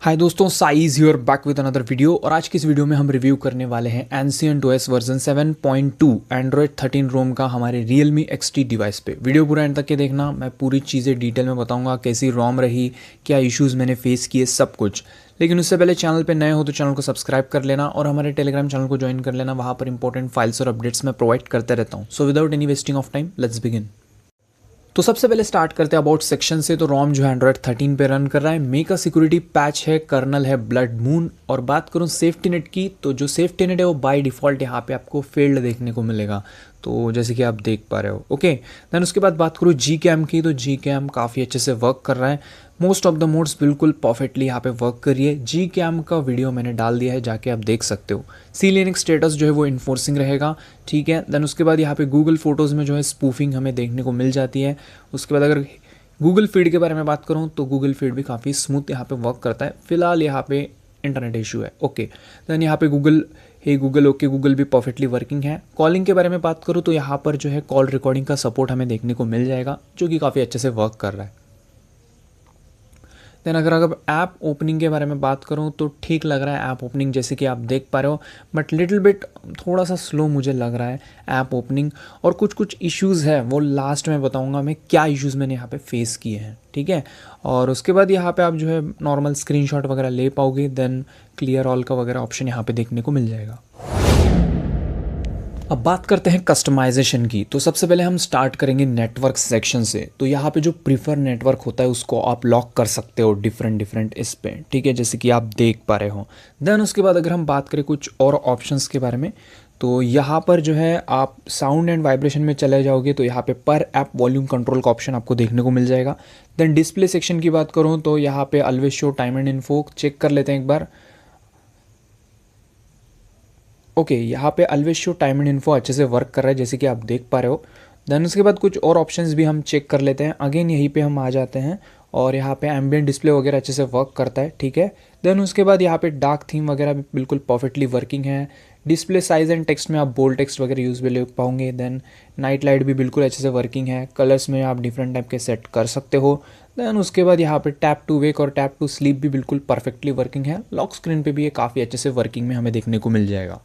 हाय दोस्तों, size hear back with another video. और आज की इस वीडियो में हम रिव्यू करने वाले हैं एंशिएंट ओएस वर्जन 7.2 एंड्रॉयड 13 रोम का हमारे Realme XT डिवाइस पे। वीडियो पूरा एंड तक के देखना, मैं पूरी चीज़ें डिटेल में बताऊंगा, कैसी रोम रही, क्या इश्यूज़ मैंने फेस किए, सब कुछ। लेकिन उससे पहले चैनल पे नए हो तो चैनल को सब्सक्राइब कर लेना और हमारे टेलीग्राम चैनल को ज्वाइन कर लेना। वहाँ पर इंपॉर्टेंट फाइल्स और अपडेट्स मैं प्रोवाइड करते रहता हूँ। So without any wasting of time, let's begin. तो सबसे पहले स्टार्ट करते हैं अबाउट सेक्शन से। तो रोम जो है एंड्रॉयड 13 पे रन कर रहा है। मेक अ सिक्योरिटी पैच है, कर्नल है ब्लड मून। और बात करूं सेफ्टी नेट की, तो जो सेफ्टी नेट है वो बाय डिफ़ॉल्ट यहाँ पे आपको फेल्ड देखने को मिलेगा, तो जैसे कि आप देख पा रहे हो। ओके, देन उसके बाद बात करूँ जी कैम की, तो जी कैम काफ़ी अच्छे से वर्क कर रहा है। मोस्ट ऑफ द मोड्स बिल्कुल परफेक्टली यहाँ पे वर्क करिए। जी कैम का वीडियो मैंने डाल दिया है, जाके आप देख सकते हो। सी लिनक्स स्टेटस जो है वो इन्फोर्सिंग रहेगा, ठीक है। देन उसके बाद यहाँ पे गूगल फोटोज़ में जो है स्पूफिंग हमें देखने को मिल जाती है। उसके बाद अगर गूगल फीड के बारे में बात करूँ तो गूगल फीड भी काफ़ी स्मूथ यहाँ पे वर्क करता है। फिलहाल यहाँ पे इंटरनेट इशू है। ओके, देन यहाँ पे गूगल गूगल ओके गूगल भी परफेक्टली वर्किंग है। कॉलिंग के बारे में बात करूँ तो यहाँ पर जो है कॉल रिकॉर्डिंग का सपोर्ट हमें देखने को मिल जाएगा, जो कि काफ़ी अच्छे से वर्क कर रहा है। देन अगर ऐप ओपनिंग के बारे में बात करूँ तो ठीक लग रहा है ऐप ओपनिंग, जैसे कि आप देख पा रहे हो, बट लिटिल बिट थोड़ा सा स्लो मुझे लग रहा है ऐप ओपनिंग। और कुछ इश्यूज़ है, वो लास्ट में बताऊंगा मैं क्या इश्यूज़ मैंने यहाँ पे फेस किए हैं, ठीक है। और उसके बाद यहाँ पे आप जो है नॉर्मल स्क्रीनशॉट वगैरह ले पाओगे। देन क्लियर ऑल का वगैरह ऑप्शन यहाँ पे देखने को मिल जाएगा। अब बात करते हैं कस्टमाइजेशन की। तो सबसे पहले हम स्टार्ट करेंगे नेटवर्क सेक्शन से। तो यहाँ पे जो प्रीफर नेटवर्क होता है उसको आप लॉक कर सकते हो डिफरेंट इस पे, ठीक है, जैसे कि आप देख पा रहे हो। देन उसके बाद अगर हम बात करें कुछ और ऑप्शंस के बारे में, तो यहाँ पर जो है आप साउंड एंड वाइब्रेशन में चले जाओगे तो यहाँ पे पर ऐप वॉल्यूम कंट्रोल का ऑप्शन आपको देखने को मिल जाएगा। देन डिस्प्ले सेक्शन की बात करूँ तो यहाँ पे always show time and info check कर लेते हैं एक बार। ओके, यहाँ पे always show time and info अच्छे से वर्क कर रहा है, जैसे कि आप देख पा रहे हो। देन उसके बाद कुछ और ऑप्शंस भी हम चेक कर लेते हैं। अगेन यहीं पे हम आ जाते हैं और यहाँ पे एम्बिएंट डिस्प्ले वगैरह अच्छे से वर्क करता है, ठीक है। देन उसके बाद यहाँ पे डार्क थीम वगैरह भी बिल्कुल परफेक्टली वर्किंग है। डिस्प्ले साइज एंड टेक्स्ट में आप बोल्ड टेक्स्ट वगैरह यूज भी ले पाओगे। देन नाइट लाइट भी बिल्कुल अच्छे से वर्किंग है। कलर्स में आप डिफरेंट टाइप के सेट कर सकते हो। देन उसके बाद यहाँ पे टैप टू वेक और टैप टू स्लीप भी बिल्कुल परफेक्टली वर्किंग है। लॉक स्क्रीन पे भी ये काफ़ी अच्छे से वर्किंग में हमें देखने को मिल जाएगा।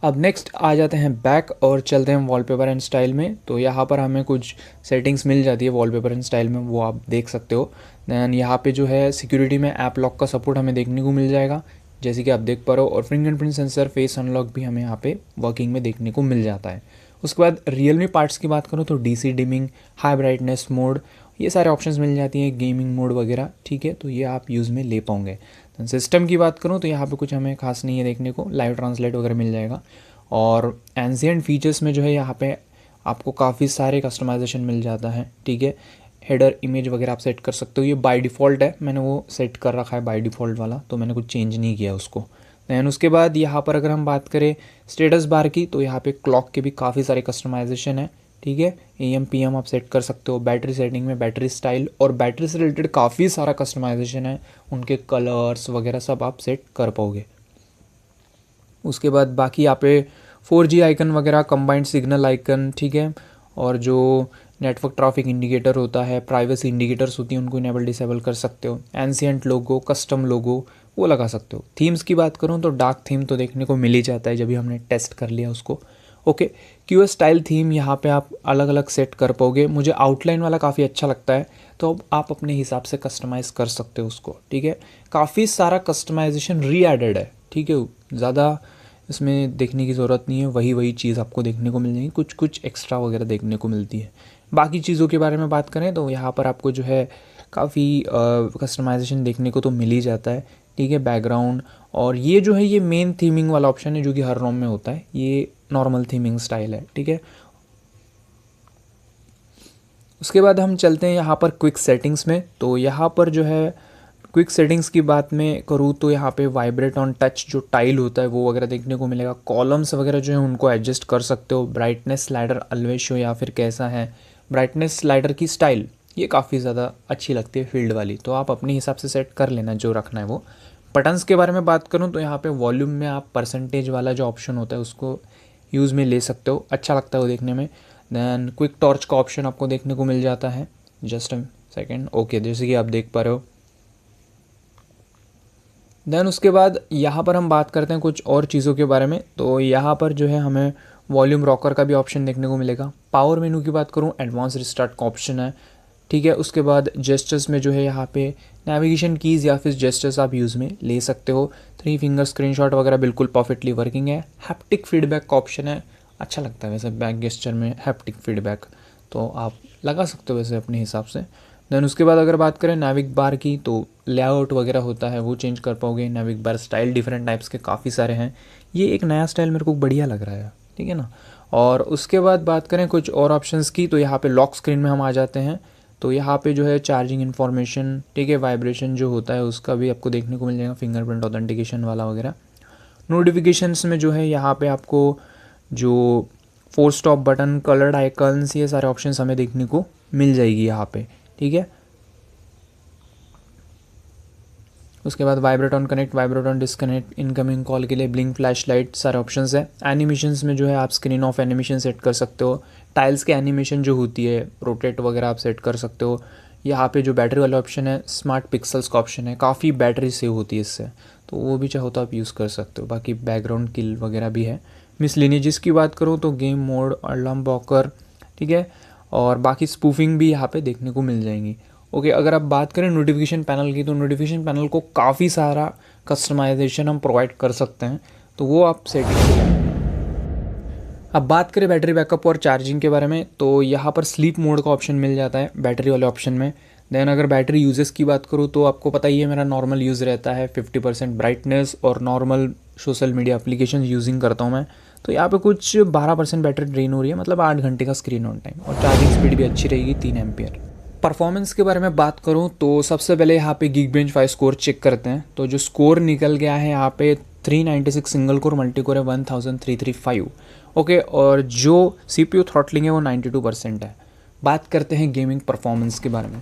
अब नेक्स्ट आ जाते हैं बैक और चलते हैं वॉलपेपर एंड स्टाइल में। तो यहाँ पर हमें कुछ सेटिंग्स मिल जाती है वॉलपेपर एंड स्टाइल में, वो आप देख सकते हो। दैन यहाँ पे जो है सिक्योरिटी में ऐप लॉक का सपोर्ट हमें देखने को मिल जाएगा, जैसे कि आप देख पा रहे हो। और फिंगरप्रिंट सेंसर फेस अनलॉक भी हमें यहाँ पे वर्किंग में देखने को मिल जाता है। उसके बाद रियलमी पार्ट्स की बात करूँ तो DC dimming, high brightness mode, ये सारे ऑप्शंस मिल जाती हैं, गेमिंग मोड वगैरह, ठीक है। तो ये आप यूज़ में ले पाओगे। सिस्टम की बात करूँ तो यहाँ पे कुछ हमें खास नहीं है देखने को, लाइव ट्रांसलेट वगैरह मिल जाएगा। और एंशिएंट फीचर्स में जो है यहाँ पे आपको काफ़ी सारे कस्टमाइजेशन मिल जाता है, ठीक है। हेडर इमेज वगैरह आप सेट कर सकते हो, ये बाय डिफ़ॉल्ट है, मैंने वो सेट कर रखा है बाय डिफ़ॉल्ट वाला, तो मैंने कुछ चेंज नहीं किया उसको। दैन उसके बाद यहाँ पर अगर हम बात करें स्टेटस बार की, तो यहाँ पे क्लॉक के भी काफ़ी सारे कस्टमाइजेशन है, ठीक है। AM PM आप सेट कर सकते हो। बैटरी सेटिंग में बैटरी स्टाइल और बैटरी से रिलेटेड काफ़ी सारा कस्टमाइजेशन है, उनके कलर्स वगैरह सब आप सेट कर पाओगे। उसके बाद बाकी यहाँ पे 4G आइकन वगैरह, कंबाइंड सिग्नल आइकन, ठीक है। और जो नेटवर्क ट्रैफिक इंडिकेटर होता है, प्राइवेसी इंडिकेटर्स होती हैं, उनको इनेबल डिसेबल कर सकते हो। एंशिएंट लोगो, कस्टम लोगो वो लगा सकते हो। थीम्स की बात करूँ तो डार्क थीम तो देखने को मिल ही जाता है, जब भी हमने टेस्ट कर लिया उसको। ओके, QS स्टाइल थीम यहाँ पे आप अलग अलग सेट कर पाओगे। मुझे आउटलाइन वाला काफ़ी अच्छा लगता है, तो अब आप अपने हिसाब से कस्टमाइज़ कर सकते हो उसको, ठीक है। काफ़ी सारा कस्टमाइजेशन री एडेड है, ठीक है, ज़्यादा इसमें देखने की ज़रूरत नहीं है, वही चीज़ आपको देखने को मिल जाएगी, कुछ एक्स्ट्रा वगैरह देखने को मिलती है। बाकी चीज़ों के बारे में बात करें तो यहाँ पर आपको जो है काफ़ी कस्टमाइजेशन देखने को तो मिल ही जाता है, ठीक है। बैकग्राउंड और ये जो है ये मेन थीमिंग वाला ऑप्शन है, जो कि हर रोम में होता है, ये नॉर्मल थीमिंग स्टाइल है, ठीक है। उसके बाद हम चलते हैं यहाँ पर क्विक सेटिंग्स में। तो यहाँ पर जो है क्विक सेटिंग्स की बात में करूँ तो यहाँ पे वाइब्रेट ऑन टच जो टाइल होता है वो वगैरह देखने को मिलेगा। कॉलम्स वगैरह जो है उनको एडजस्ट कर सकते हो। ब्राइटनेस स्लाइडर ऑलवेज शो या फिर कैसा है, ब्राइटनेस स्लाइडर की स्टाइल ये काफ़ी ज़्यादा अच्छी लगती है फील्ड वाली, तो आप अपने हिसाब से सेट कर लेना जो रखना है वो। बटन्स के बारे में बात करूँ तो यहाँ पे वॉल्यूम में आप परसेंटेज वाला जो ऑप्शन होता है उसको यूज़ में ले सकते हो, अच्छा लगता है वो देखने में। दैन क्विक टॉर्च का ऑप्शन आपको देखने को मिल जाता है, जस्ट सेकेंड। ओके, जैसे कि आप देख पा रहे हो देन उसके बाद यहाँ पर हम बात करते हैं कुछ और चीज़ों के बारे में। तो यहाँ पर जो है हमें वॉल्यूम रॉकर का भी ऑप्शन देखने को मिलेगा। पावर मेनू की बात करूँ, एडवांस रिस्टार्ट का ऑप्शन है, ठीक है। उसके बाद जेस्चर्स में जो है यहाँ पे नेविगेशन कीज़ या फिर जेस्चर्स आप यूज़ में ले सकते हो। 3 फिंगर स्क्रीनशॉट वगैरह बिल्कुल परफेक्टली वर्किंग है। हैप्टिक फीडबैक का ऑप्शन है, अच्छा लगता है वैसे बैक गेस्चर में हैप्टिक फीडबैक, तो आप लगा सकते हो वैसे अपने हिसाब से। देन उसके बाद अगर बात करें नाविक बार की, तो लेआउट वगैरह होता है वो चेंज कर पाओगे। नाविक बार स्टाइल डिफरेंट टाइप्स के काफ़ी सारे हैं, ये एक नया स्टाइल मेरे को बढ़िया लग रहा है, ठीक है ना। और उसके बाद बात करें कुछ और ऑप्शंस की, तो यहाँ पे लॉक स्क्रीन में हम आ जाते हैं। तो यहाँ पे जो है चार्जिंग इन्फॉर्मेशन, ठीक है, वाइब्रेशन जो होता है उसका भी आपको देखने को मिल जाएगा, फिंगरप्रिंट ऑथेंटिकेशन वाला वगैरह। नोटिफिकेशंस में जो है यहाँ पे आपको जो 4 स्टॉप बटन, कलर्ड आइकन्स, ये सारे ऑप्शंस हमें देखने को मिल जाएगी यहाँ पे, ठीक है। उसके बाद vibrate on connect, vibrate on disconnect, incoming call के लिए ब्लिंक, फ्लैश लाइट, सारे ऑप्शंस है। एनिमेशंस में जो है आप स्क्रीन ऑफ एनिमेशन सेट कर सकते हो। टाइल्स के एनिमेशन जो होती है रोटेट वगैरह आप सेट कर सकते हो। यहाँ पे जो बैटरी वाला ऑप्शन है, स्मार्ट पिक्सल्स का ऑप्शन है, काफ़ी बैटरी सेव होती है इससे, तो वो भी चाहो तो आप यूज़ कर सकते हो। बाकी बैकग्राउंड किल वगैरह भी है। मिसलिनियस की बात करूँ तो गेम मोड, अलार्म ब्लॉकर, ठीक है, और बाकी स्पूफिंग भी यहाँ पे देखने को मिल जाएंगी। ओके, अगर आप बात करें नोटिफिकेशन पैनल की, तो नोटिफिकेशन पैनल को काफ़ी सारा कस्टमाइजेशन हम प्रोवाइड कर सकते हैं, तो वो आप सेटिंग। अब बात करें बैटरी बैकअप और चार्जिंग के बारे में, तो यहाँ पर स्लीप मोड का ऑप्शन मिल जाता है बैटरी वाले ऑप्शन में। देन अगर बैटरी यूजेस की बात करूँ तो आपको पता ही है मेरा नॉर्मल यूज़ रहता है 50% ब्राइटनेस और normal social media application using करता हूँ मैं, तो यहाँ पे कुछ 12% बैटरी ड्रेन हो रही है, मतलब 8 घंटे का स्क्रीन ऑन टाइम, और चार्जिंग स्पीड भी अच्छी रहेगी 3 एम्पियर। परफॉर्मेंस के बारे में बात करूं तो सबसे पहले यहाँ पे Geekbench 5 स्कोर चेक करते हैं। तो जो स्कोर निकल गया है यहाँ पे 396 सिंगल कोर, मल्टी कोर है 1335। ओके, और जो CPU थ्रॉटलिंग है वो 92% है। बात करते हैं गेमिंग परफॉर्मेंस के बारे में,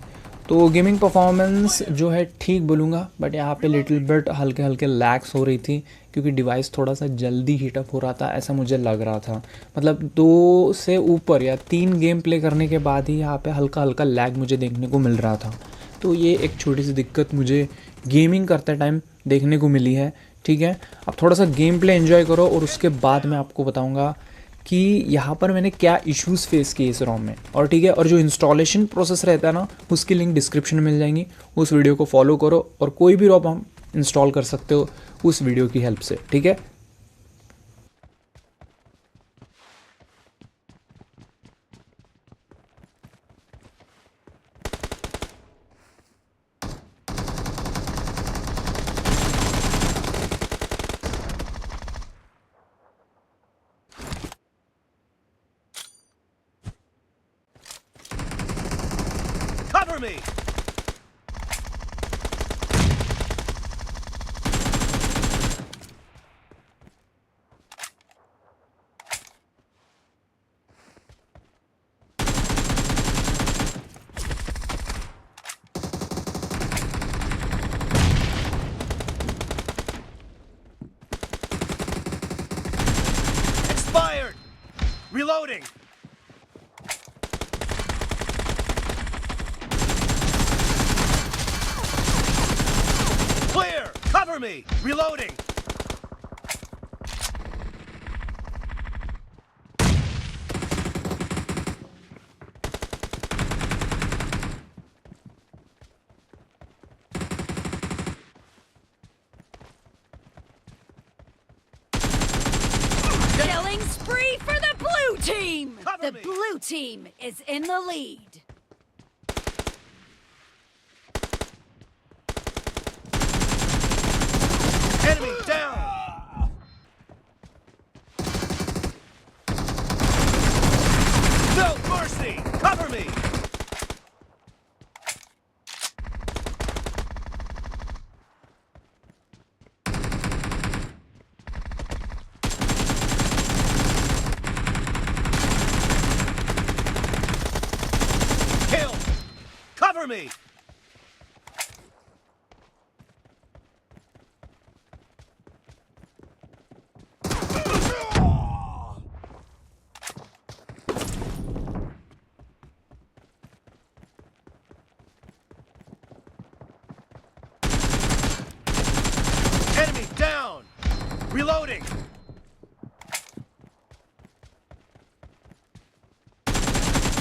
तो गेमिंग परफॉर्मेंस जो है ठीक बोलूँगा, बट यहाँ पे लिटिल बिट हल्के हल्के लैग्स हो रही थी, क्योंकि डिवाइस थोड़ा सा जल्दी हीटअप हो रहा था, ऐसा मुझे लग रहा था। मतलब 2 से ऊपर या 3 गेम प्ले करने के बाद ही यहाँ पे हल्का हल्का लैग मुझे देखने को मिल रहा था, तो ये एक छोटी सी दिक्कत मुझे गेमिंग करते टाइम देखने को मिली है, ठीक है। अब थोड़ा सा गेम प्ले एंजॉय करो, और उसके बाद मैं आपको बताऊँगा कि यहाँ पर मैंने क्या इश्यूज़ फेस किए इस रोम में, और ठीक है। और जो इंस्टॉलेशन प्रोसेस रहता है ना, उसकी लिंक डिस्क्रिप्शन में मिल जाएंगी, उस वीडियो को फॉलो करो, और कोई भी रोम हम इंस्टॉल कर सकते हो उस वीडियो की हेल्प से, ठीक है। Cover me! Expired! Reloading! Clear! Cover me! Reloading! Killing spree for the blue team! Cover The me. blue team is in the lead. Enemy down! No mercy! Cover me! Kill! Cover me! Reloading.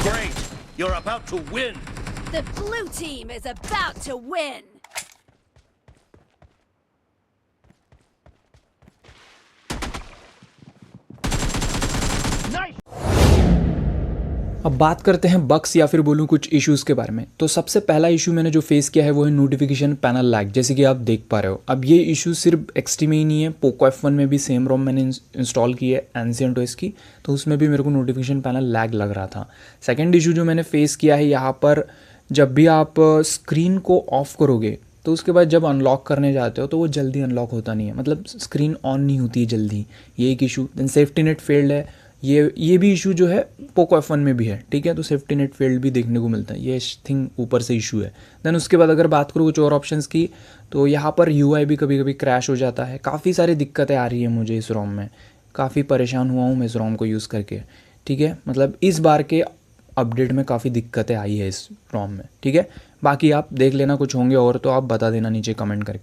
Great. You're about to win. The blue team is about to win. Nice. अब बात करते हैं bugs या फिर बोलूँ कुछ issues के बारे में। तो सबसे पहला इशू मैंने जो फेस किया है वो है नोटिफिकेशन पैनल लैग, जैसे कि आप देख पा रहे हो। अब ये इशू सिर्फ एक्सटी में ही नहीं है, पोको F1 में भी सेम रोम मैंने इंस्टॉल की है एंशिएंट OS की, तो उसमें भी मेरे को नोटिफिकेशन पैनल लैग लग रहा था। सेकेंड इशू जो मैंने फेस किया है यहाँ पर, जब भी आप स्क्रीन को ऑफ करोगे तो उसके बाद जब अनलॉक करने जाते हो तो वो जल्दी अनलॉक होता नहीं है, मतलब स्क्रीन ऑन नहीं होती है जल्दी, ये एक issue. Then safety net failed है, ये भी इशू जो है पोको F1 में भी है, ठीक है। तो सेफ्टी नेट फेल्ड भी देखने को मिलता है, ये थिंग ऊपर से इशू है। देन उसके बाद अगर बात करूँ कुछ और ऑप्शंस की, तो यहाँ पर UI भी कभी कभी क्रैश हो जाता है। काफ़ी सारी दिक्कतें आ रही है मुझे इस रोम में, काफ़ी परेशान हुआ हूँ मैं इस रोम को यूज़ करके, ठीक है। मतलब इस बार के अपडेट में काफ़ी दिक्कतें आई है इस रोम में, ठीक है। बाकी आप देख लेना, कुछ होंगे और तो आप बता देना नीचे कमेंट करके।